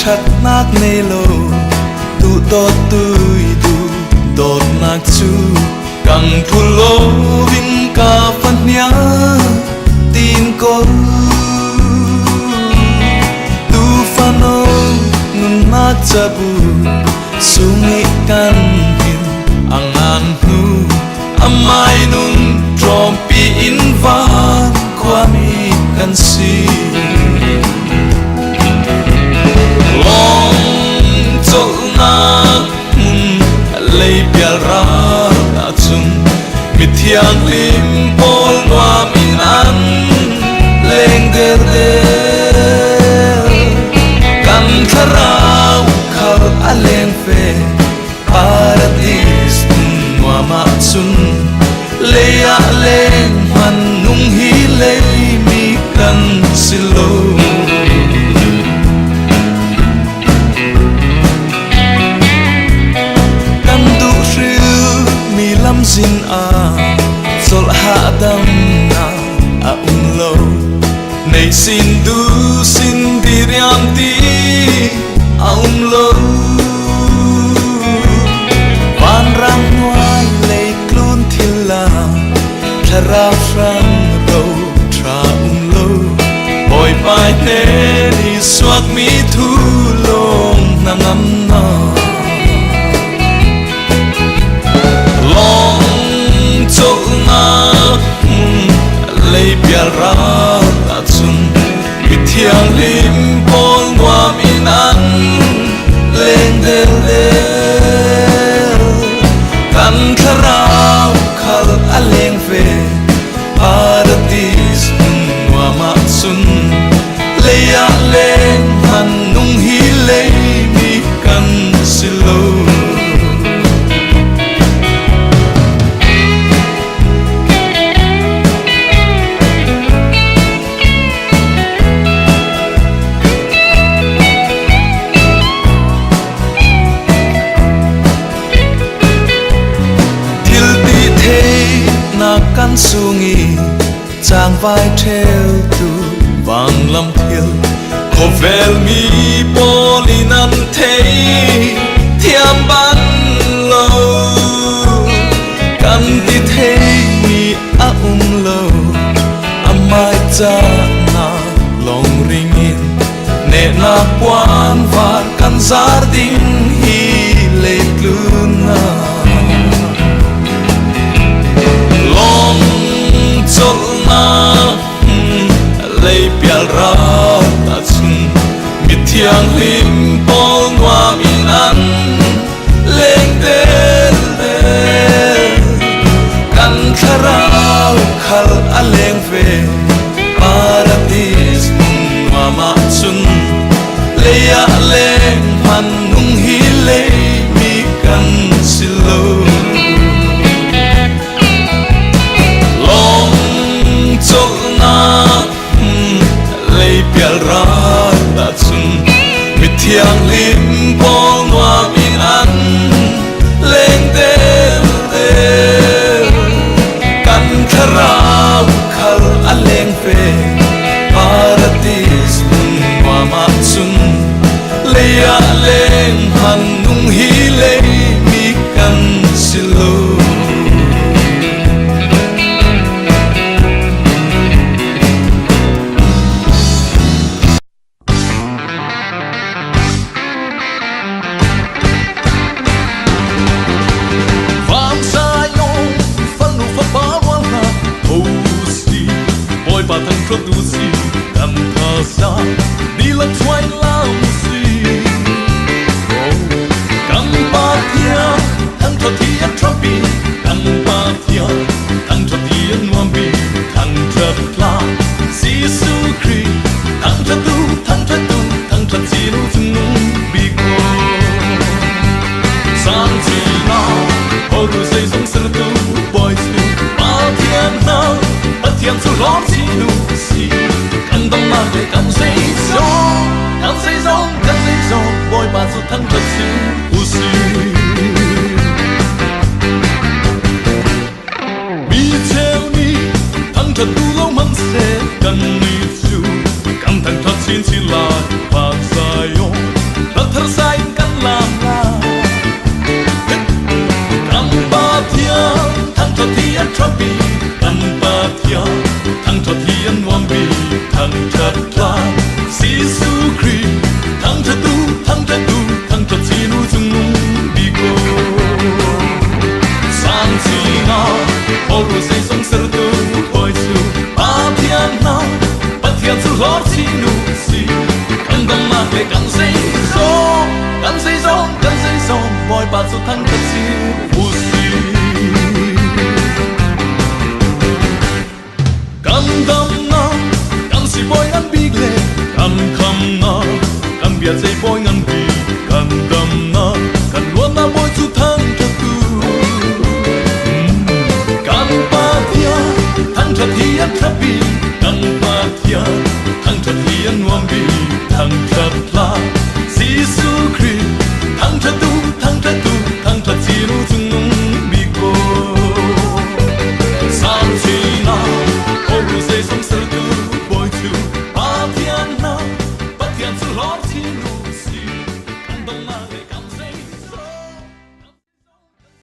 Chặt nát nê lô tu đốt tươi tu đốt nát chu càng thu lô vinh ca phân nhá tin cô tu phan ô nun nát cha bu sungi kan hin ang an nu amai nun trom pi in van kwami kan si lấy bia ra đã chung mít thiang lim pol hoa min an lên der der kan tharau khal alen fe paradis hoa ma chung leya len man nung hi lei mi kan silo sin a sol ha dam na a lo nei sin du sin diriam ti a lo van ram noai lei klun thila thara frang ro tra lo boy pai ne ni swak mi thu long na ngam na lấy bia ra đã chung mít thiang lim pol hoa min an lên der der kan tharau khal aleng ve paradis hoa ma sun leya len han nung hi lei mi kan silo căn sungi chàng vai theo tu vàng lâm thiêu khổ vel mi polin an thấy thiam ban lâu căn ti thấy mi a lâu amai cha na long ringin ne na quan var kan jardin hi le luna lấy bia ra đã chung mít thiang lim pol hoa min an lên der der kan tharau khal aleng ve paradis hoa ma chung leya len man nung hi lei mi kan silo bia ra đã chung mít thiang lim pol hoa min an lên der der kan tharau khal aleng ve paradis hoa ma chung leya len han nung hi lei mi kan silo produzi tam thasa đi lật xoay lao suy cam ba thia thằng cho thiên tropi cam ba thia thằng cho thiên wambi thằng cho pla sisu kri thằng cho tu thằng cho zinu zinu bigo san chi na horu sei song ser tu boys tu ba thia na ba thia su lo zinu si kan 更懂那嘅感死咗，感死咗，感死咗，愛把สุดทั้งทัศน์故事。มีเท่านี้ทั้งทัดดูแล้วมันเสกันนิดจูกันทั้งทัดชินชิลาภาษายงรัฐสายกันลามลากันปาเทียทั้งทัดเทียนทรปีกันปาเทียทั้งทัดเทียนวางบีทั้งทัดพลาซีซูครีทั้งทัดดูทั้งทัดดูทั้งทัดชีนูจุงนุงบีโกสามชีนาพอรู้ใจสงสารตัวคอยจูปาเทียนนาปาเทียนสุดหล่อชีนูสีกันต้องมาเลยกันใส่ซองกันใส่ซองกันใส่ซองบอยปาสุดทั้งทัดชีผู้สีกันดำนากันสิบอยงันบีเกลกันคำนากันเบียดใจบอยงันบีกันดำนากันล้วนนาบอยสุดทั้งทัดดูกันปาเทียทั้งทัดเทียนทับบีกันปาเทียทั้งทัดเทียนวางบีทั้งทัดพลาซีซูครี